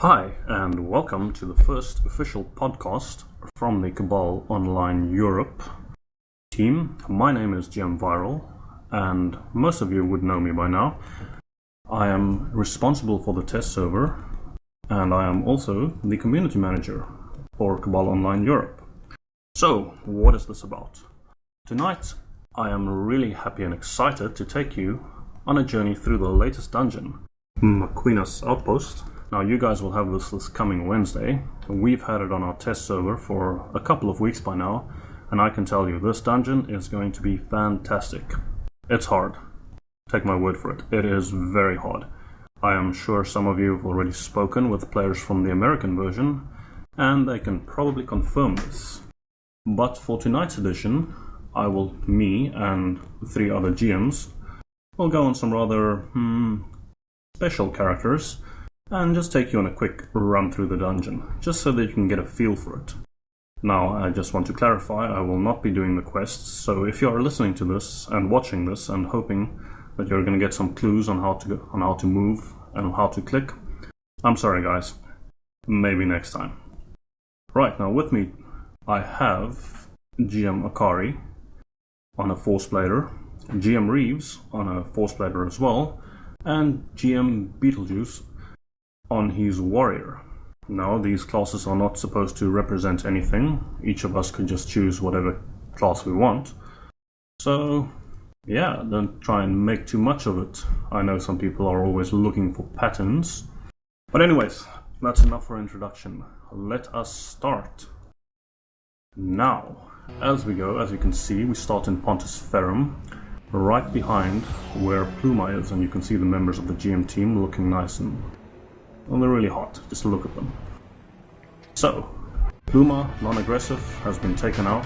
Hi, and welcome to the first official podcast from the CABAL Online Europe team. My name is GM and most of you would know me by now. I am responsible for the test server, and I am also the community manager for CABAL Online Europe. So, what is this about? Tonight, I am really happy and excited to take you on a journey through the latest dungeon, Maquinas Outpost. Now, you guys will have this coming Wednesday. We've had it on our test server for a couple of weeks by now, and I can tell you, this dungeon is going to be fantastic. It's hard. Take my word for it. It is very hard. I am sure some of you have already spoken with players from the American version, and they can probably confirm this. But for tonight's edition, me and 3 other GMs will go on some rather special characters and just take you on a quick run through the dungeon, just so that you can get a feel for it. Now, I just want to clarify, I will not be doing the quests, so if you are listening to this and watching this and hoping that you're going to get some clues on how to move and how to click, I'm sorry guys, maybe next time. Right, now with me I have GM Akari on a Force Blader, GM Reeves on a Force Blader as well, and GM Betelgeuse on his warrior. Now, these classes are not supposed to represent anything. Each of us could just choose whatever class we want. So, yeah, don't try and make too much of it. I know some people are always looking for patterns. But anyways, that's enough for introduction. Let us start. Now, as we go, as you can see, we start in Pontus Ferrum, right behind where Pluma is, and you can see the members of the GM team looking nice and... well, they're really hot, just look at them. So, Pluma, non-aggressive, has been taken out,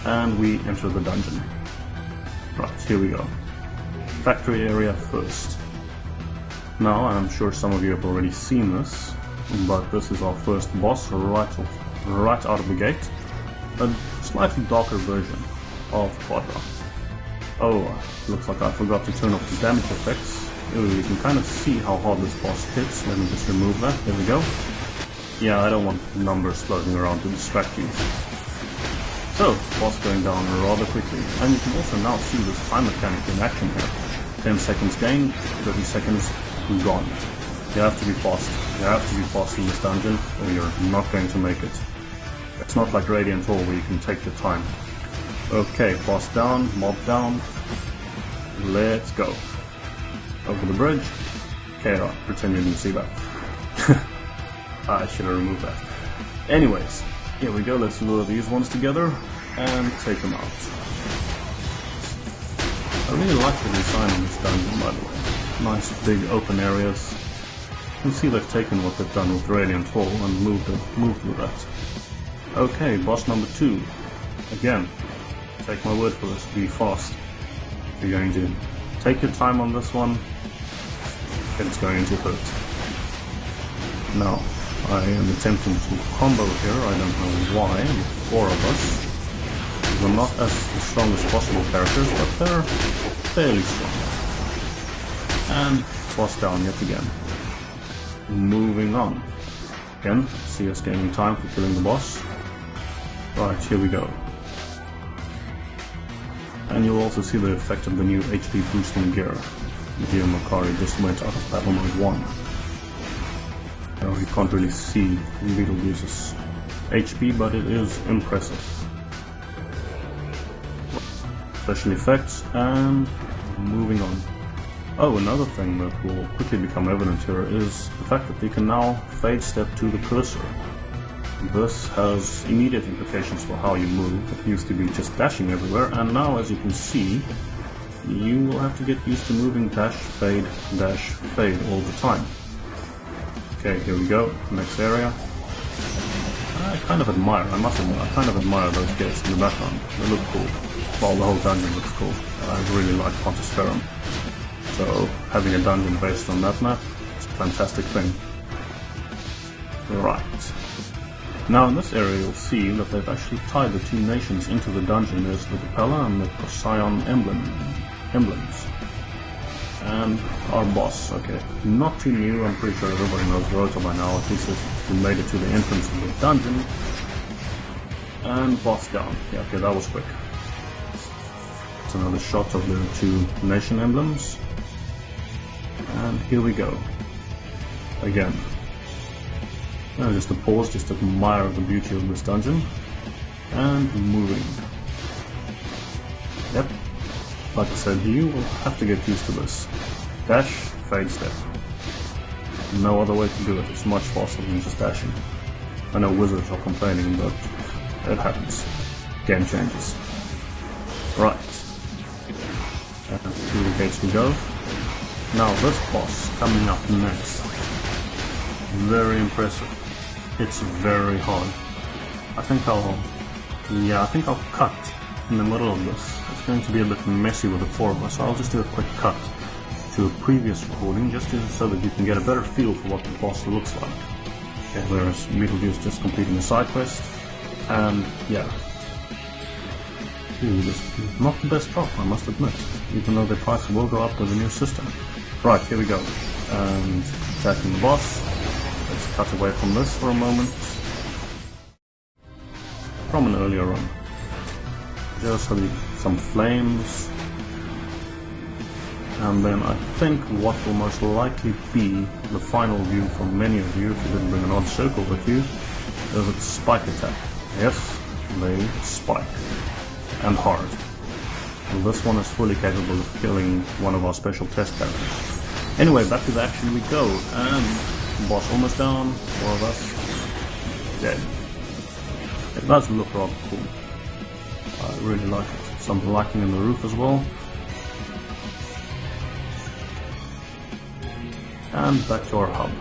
and we enter the dungeon. Right, here we go. Factory area first. Now, I'm sure some of you have already seen this, but this is our first boss right out of the gate. A slightly darker version of Quadra. Oh, looks like I forgot to turn off the damage effects. You can kind of see how hard this boss hits. Let me just remove that. There we go. Yeah, I don't want numbers floating around to distract you. So, boss going down rather quickly. And you can also now see this time mechanic in action here. 10 seconds gained, 30 seconds gone. You have to be fast. You have to be fast in this dungeon, or you're not going to make it. It's not like Radiant Hall where you can take your time. Okay, boss down, mob down. Let's go. Over the bridge. KR, pretend you didn't see that. I should have removed that. Anyways, here we go, let's lure these ones together and take them out. I really like the design on this dungeon, by the way. Nice big open areas. You can see they've taken what they've done with Radiant Hall and moved with that. Okay, boss number 2. Again, take my word for this, be fast. You're going to take your time on this one. It's going to hurt. Now, I am attempting to combo here, I don't know why, with 4 of us. We're not as the strongest possible characters, but they're fairly strong. And boss down yet again. Moving on. Again, see us gaining time for killing the boss. Right, here we go. And you'll also see the effect of the new HP boosting gear. GM Akari just went out of battle mode 1. Now you can't really see Betelgeuse's HP, but it is impressive. Special effects, and moving on. Oh, another thing that will quickly become evident here is the fact that you can now fade step to the cursor. This has immediate implications for how you move. It used to be just dashing everywhere, and now, as you can see, you will have to get used to moving dash, fade all the time. Okay, here we go, next area. I kind of admire, I must admit, I kind of admire those gates in the background. They look cool. Well, the whole dungeon looks cool. I really like Pontus Ferrum. So, having a dungeon based on that map is a fantastic thing. Right. Now in this area you'll see that they've actually tied the 2 nations into the dungeon. There's the Propeller and the Procyon emblems. And our boss, okay. Not too new, I'm pretty sure everybody knows Rota by now, at least if we made it to the entrance of the dungeon. And boss down. Yeah, okay, that was quick. It's another shot of the two nation emblems. And here we go. Again. Just a pause, just to admire the beauty of this dungeon. And moving. Yep. Like I said, you will have to get used to this. Dash, fade step. No other way to do it, it's much faster than just dashing. I know wizards are complaining, but it happens. Game changes. Right. And through the gates we go. Now this boss coming up next. Very impressive. It's very hard. I think I'll cut in the middle of this. It's going to be a bit messy with the four of us, so I'll just do a quick cut to a previous recording just so that you can get a better feel for what the boss looks like. Okay, there's Betelgeuse just completing a side quest, and yeah. Ooh, this is not the best drop, I must admit, even though the price will go up with the new system. Right, here we go. And attacking the boss. Let's cut away from this for a moment. From an earlier run. Just some flames. And then I think what will most likely be the final view for many of you, if you didn't bring an odd circle with you, is its spike attack. Yes, they spike. And hard. And this one is fully capable of killing one of our special test characters. Anyway, back to the action we go, and boss almost down, four of us dead. It does look rather cool. I really like it. Some lighting in the roof as well. And back to our hub.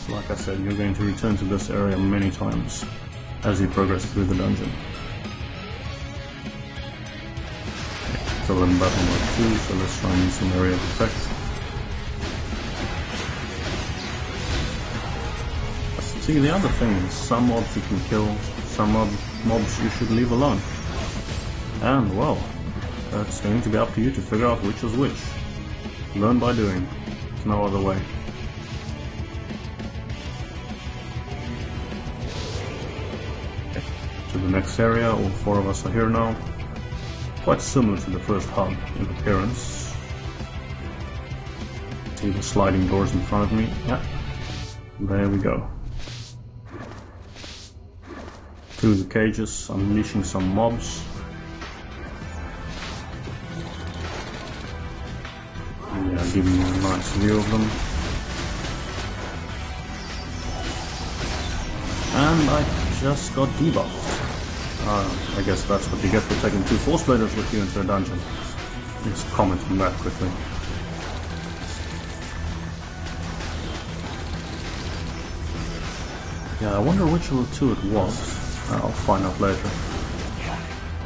Like I said, you're going to return to this area many times as you progress through the dungeon. So we're in battle mode 2, so let's try and use some area of effect. See, the other thing is, some mobs you can kill, some mobs you should leave alone. And, well, that's going to be up to you to figure out which is which. Learn by doing. There's no other way. Okay. To the next area, all four of us are here now. Quite similar to the first hub in appearance. See the sliding doors in front of me? Yeah. There we go. Through the cages, unleashing some mobs. Yeah, giving you a nice view of them. And I just got debuffed. I guess that's what you get for taking two Force Bladers with you into a dungeon. Just comment on that quickly. Yeah, I wonder which of the two it was. I'll find out later.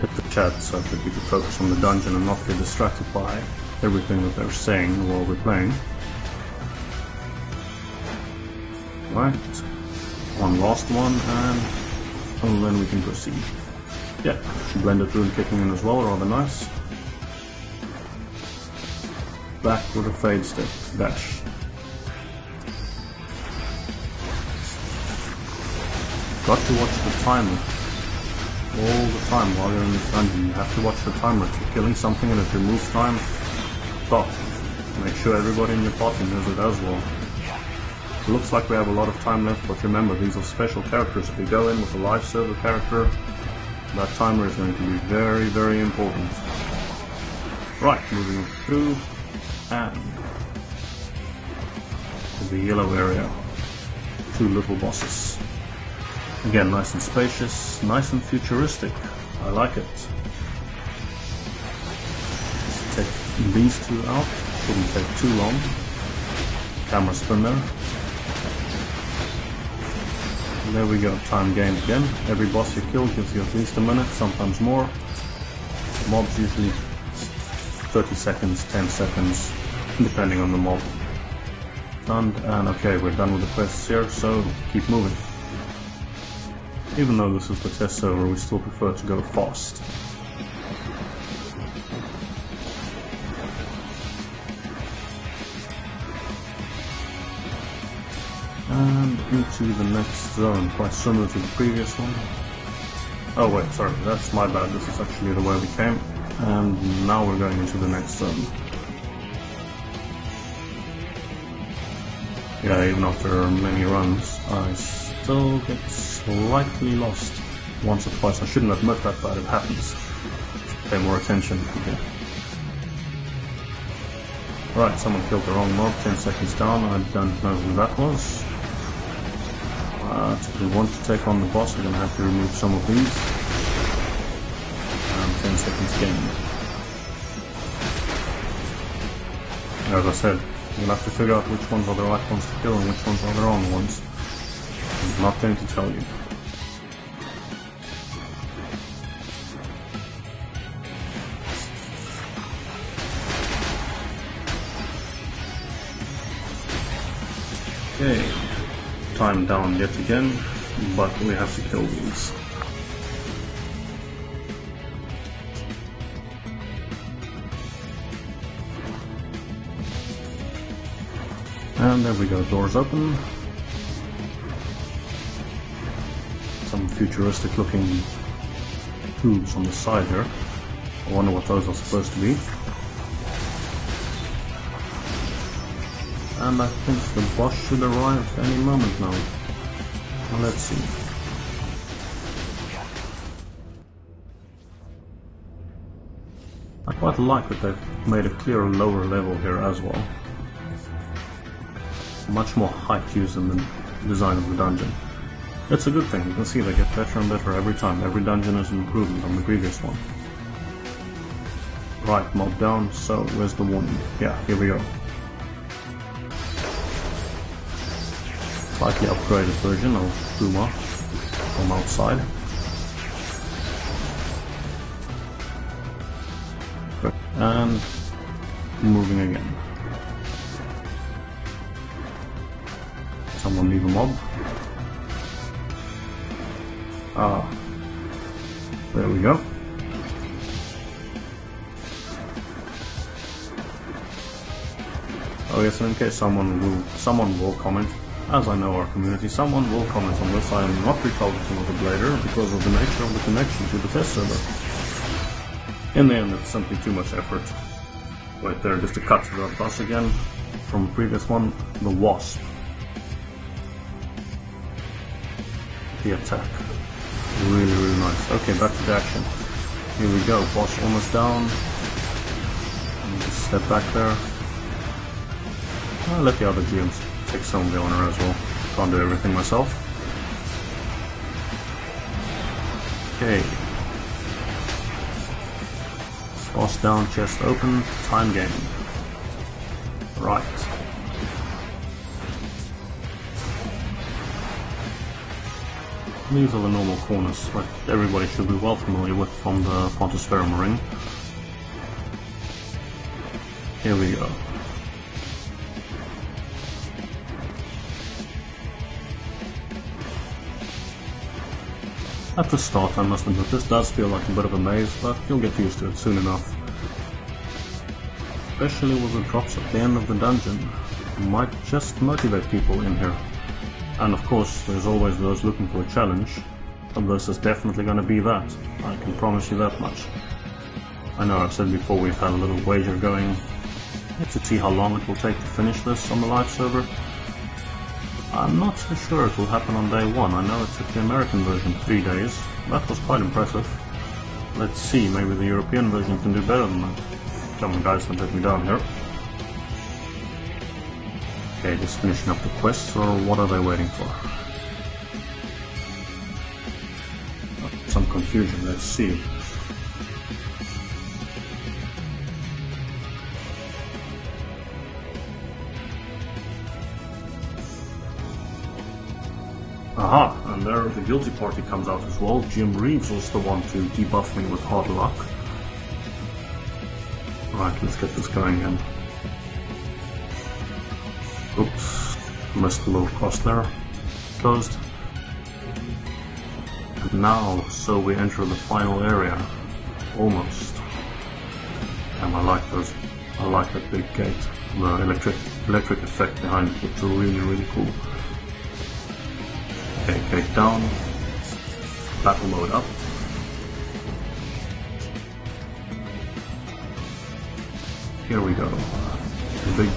Hit the chat so that we can focus on the dungeon and not get distracted by everything that they're saying while we're playing. Right, one last one, and then we can proceed. Yeah, blended through and kicking in as well, rather nice. Back with a fade step, dash. Got to watch the timer all the time while you're in this dungeon. You have to watch the timer. If you're killing something and it removes time, stop. Make sure everybody in your party knows it as well. It looks like we have a lot of time left, but remember, these are special characters. If you go in with a live server character, that timer is going to be very, very important. Right, moving through, and to the yellow area. Two little bosses. Again, nice and spacious, nice and futuristic. I like it. Take these two out. Shouldn't take too long. Camera spin there. And there we go, time gained again. Every boss you kill gives you at least a minute, sometimes more. Mobs usually 30 seconds, 10 seconds, depending on the mob. And okay, we're done with the quests here, so keep moving. Even though this is the test server, we still prefer to go fast. And into the next zone, quite similar to the previous one. Oh wait, sorry, that's my bad, this is actually the way we came. And now we're going into the next zone. Yeah, even after many runs, I still get slightly lost once or twice. I shouldn't admit that, but it happens. Pay more attention. Okay. Right, someone killed the wrong mob, 10 seconds down, I don't know who that was. If we want to take on the boss, we're going to have to remove some of these. And 10 seconds gained. As I said, you'll have to figure out which ones are the right ones to kill and which ones are the wrong ones. I'm not going to tell you. Okay, time down yet again, but we have to kill these. And there we go, doors open. Some futuristic looking tubes on the side here. I wonder what those are supposed to be. And I think the boss should arrive any moment now. Well, let's see. I quite like that they've made a clear lower level here as well. Much more height used in the design of the dungeon. It's a good thing, you can see they get better and better every time. Every dungeon is an improvement on the previous one. Right, mob down, so where's the warning? Yeah, here we go. Slightly upgraded version of Puma from outside. And moving again. Someone leave a mob. There we go. Oh yes, and in case someone will comment, as I know our community, someone will comment on this. I am not retargeting with a blader because of the nature of the connection to the test server. In the end, it's simply too much effort. Right there, just to cut to the bus again from the previous one, the Wasp. The attack. Really, really nice. Okay, back to the action. Here we go, boss almost down. Just step back there. I'll let the other GMs take some of the honor as well. Can't do everything myself. Okay. Boss down, chest open, time game. Right. These are the normal corners that everybody should be well familiar with from the Pontusferum ring. Here we go. At the start, I must admit, this does feel like a bit of a maze, but you'll get used to it soon enough. Especially with the drops at the end of the dungeon, might just motivate people in here. And of course, there's always those looking for a challenge, and this is definitely going to be that. I can promise you that much. I know I've said before we've had a little wager going to see how long it will take to finish this on the live server. I'm not so sure it will happen on day one. I know it took the American version 3 days. That was quite impressive. Let's see, maybe the European version can do better than that. Come on guys, don't let me down here. Okay, just finishing up the quests, or what are they waiting for? Some confusion, let's see. Aha, and there the guilty party comes out as well. Jim Reeves was the one to debuff me with hard luck. Right, let's get this going again. Oops, missed a little cross there. Closed. And now, so we enter the final area. Almost. And I like those. I like that big gate. The electric effect behind it looks really, really cool. gate down, battle mode up. Here we go. The big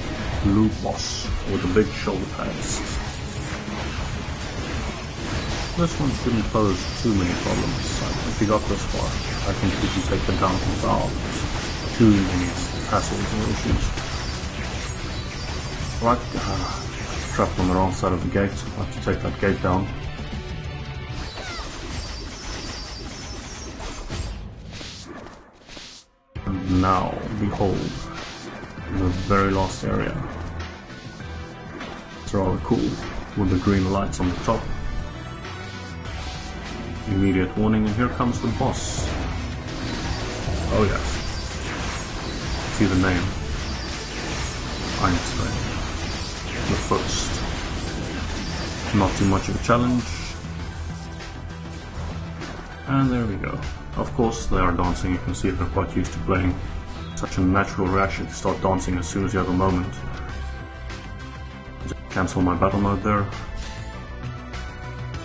blue boss with the big shoulder pads. This one shouldn't pose too many problems. If you got this far, I think you can take it down without too many hassles or issues. Right, trapped on the wrong side of the gate. I have to take that gate down. And now, behold, the very last area. It's rather cool, with the green lights on the top. Immediate warning, and here comes the boss. Oh yes. See the name. Einstein. The first. Not too much of a challenge. And there we go. Of course they are dancing, you can see they're quite used to playing. Such a natural reaction to start dancing as soon as you have a moment. Just cancel my battle mode there.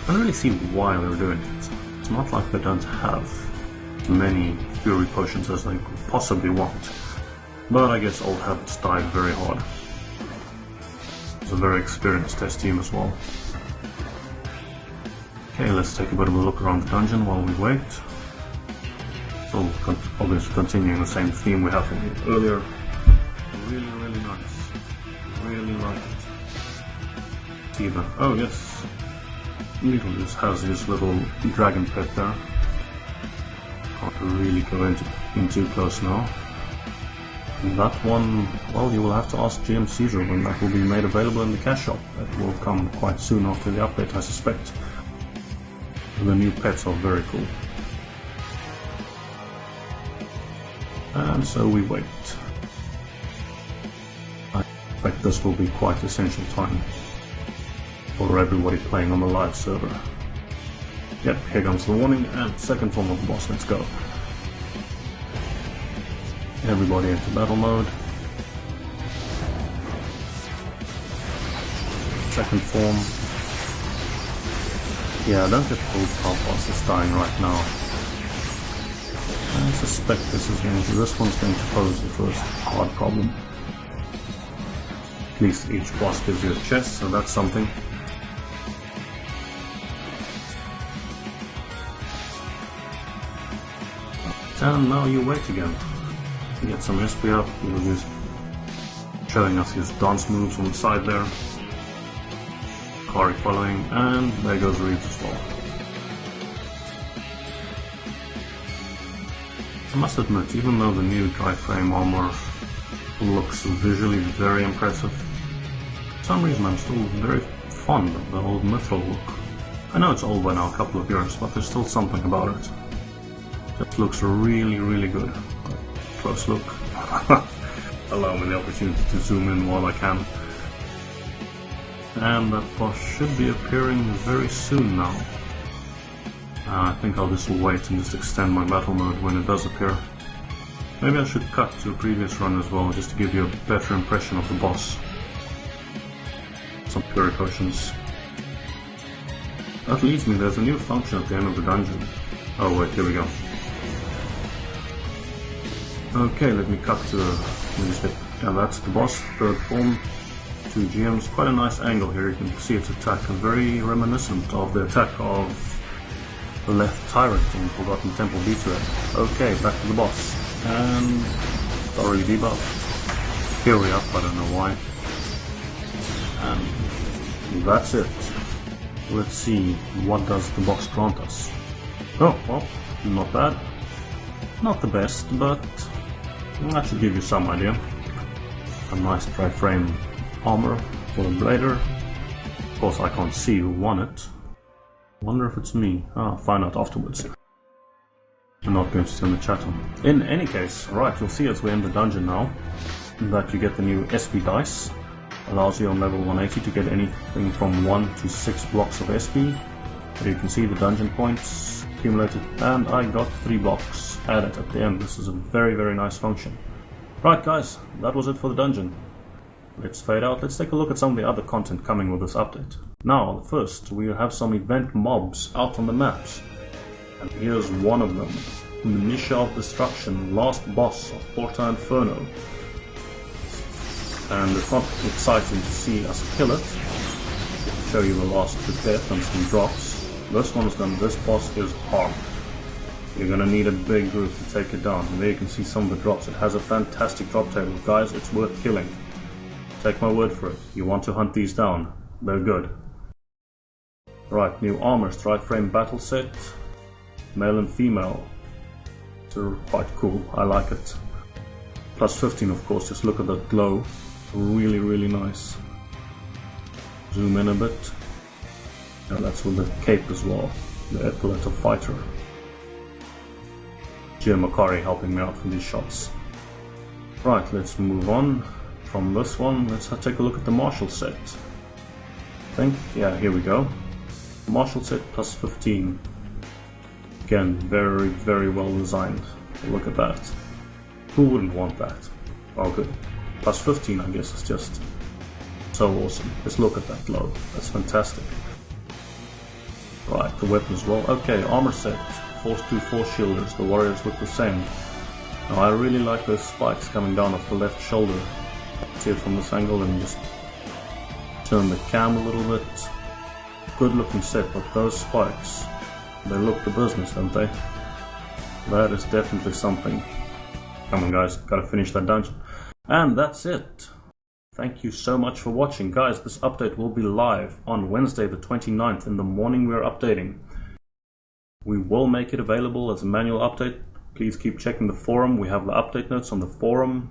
I don't really see why they're doing it. It's not like they don't have as many fury potions as they could possibly want. But I guess old habits die very hard. It's a very experienced test team as well. Okay, let's take a bit of a look around the dungeon while we wait. So obviously continuing the same theme we had from earlier. Really, really nice. Really like it. See that? Oh yes. Betelgeuse has his little dragon pet there. Can't really go in too close now. And that one, well, you will have to ask GM Caesar when that will be made available in the cash shop. That will come quite soon after the update, I suspect. The new pets are very cool. And so we wait. I expect this will be quite essential time for everybody playing on the live server. Yep, here comes the warning, and second form of the boss, let's go. Everybody into battle mode. Second form. Yeah, I don't get told how fast it's dying right now. I suspect this one's going to pose the first hard problem. At least each boss gives you a chest, so that's something. And now you wait again. You get some SP up, you're just showing us his dance moves on the side there. Akari following, and there goes Reeves as well. I must admit, even though the new tri-frame armor looks visually very impressive, for some reason I'm still very fond of the old mithril look. I know it's old by now, a couple of years, but there's still something about it. It looks really, really good. Close look. Allow me the opportunity to zoom in while I can. And that boss should be appearing very soon now. I think I'll just wait and just extend my battle mode when it does appear. Maybe I should cut to a previous run as well, just to give you a better impression of the boss. Some fury potions. That leads me, there's a new function at the end of the dungeon. Oh wait, here we go. Okay, let me cut to yeah, that's the boss, third form, 2 GMs. Quite a nice angle here, you can see its attack, very reminiscent of the attack of the left tyrant in Forgotten Temple B2. Okay, back to the boss, and thoroughly debuffed. Here we are, I don't know why. And that's it. Let's see, what does the box grant us? Oh, well, not bad. Not the best, but that should give you some idea. A nice tri-frame armor for the blader. Of course I can't see who won it. Wonder if it's me. I'll find out afterwards. I'm not going to turn the chat on. In any case, right, you'll see as we end the dungeon now that you get the new SP dice. Allows you on level 180 to get anything from 1 to 6 blocks of SP. There you can see the dungeon points accumulated, and I got 3 blocks added at the end. This is a very, very nice function. Right guys, that was it for the dungeon. Let's fade out, let's take a look at some of the other content coming with this update. Now, first, we have some event mobs out on the maps. And here's one of them. Militia of Destruction, last boss of Porta Inferno. And it's not exciting to see us kill it. I'll show you the last death and some drops. This boss is hard. You're gonna need a big group to take it down. And there you can see some of the drops. It has a fantastic drop table. Guys, it's worth killing. Take my word for it. You want to hunt these down. They're good. Right, new armor, strike frame battle set. Male and female. They're quite cool. I like it. Plus 15, of course. Just look at that glow. Really, really nice. Zoom in a bit. And that's with the cape as well. The epaulet of fighter. Akari helping me out for these shots. Right, let's move on from this one. Let's take a look at the martial set. I think, yeah, here we go. Martial set plus 15. Again, very, very well designed. Look at that. Who wouldn't want that? Oh, good. Plus 15, I guess, is just so awesome. Just look at that glow. That's fantastic. Right, the weapon as well. Okay, armor set. Force 2 force shielders. The warriors look the same. Now, I really like those spikes coming down off the left shoulder. See it from this angle and just turn the cam a little bit. Good looking set, but those spikes, they look the business, don't they? That is definitely something. Come on guys, gotta finish that dungeon. And that's it. Thank you so much for watching. Guys, this update will be live on Wednesday the 29th in the morning. We're updating. We will make it available as a manual update. Please keep checking the forum. We have the update notes on the forum.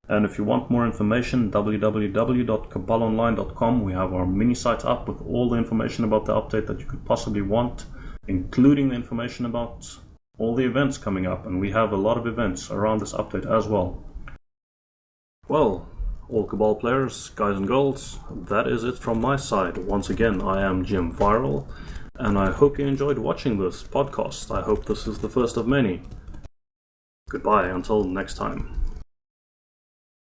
And if you want more information, www.cabalonline.com. We have our mini site up with all the information about the update that you could possibly want, including the information about all the events coming up. And we have a lot of events around this update as well. Well, all Cabal players, guys and girls, that is it from my side. Once again, I am Jim Viral, and I hope you enjoyed watching this podcast. I hope this is the first of many. Goodbye until next time.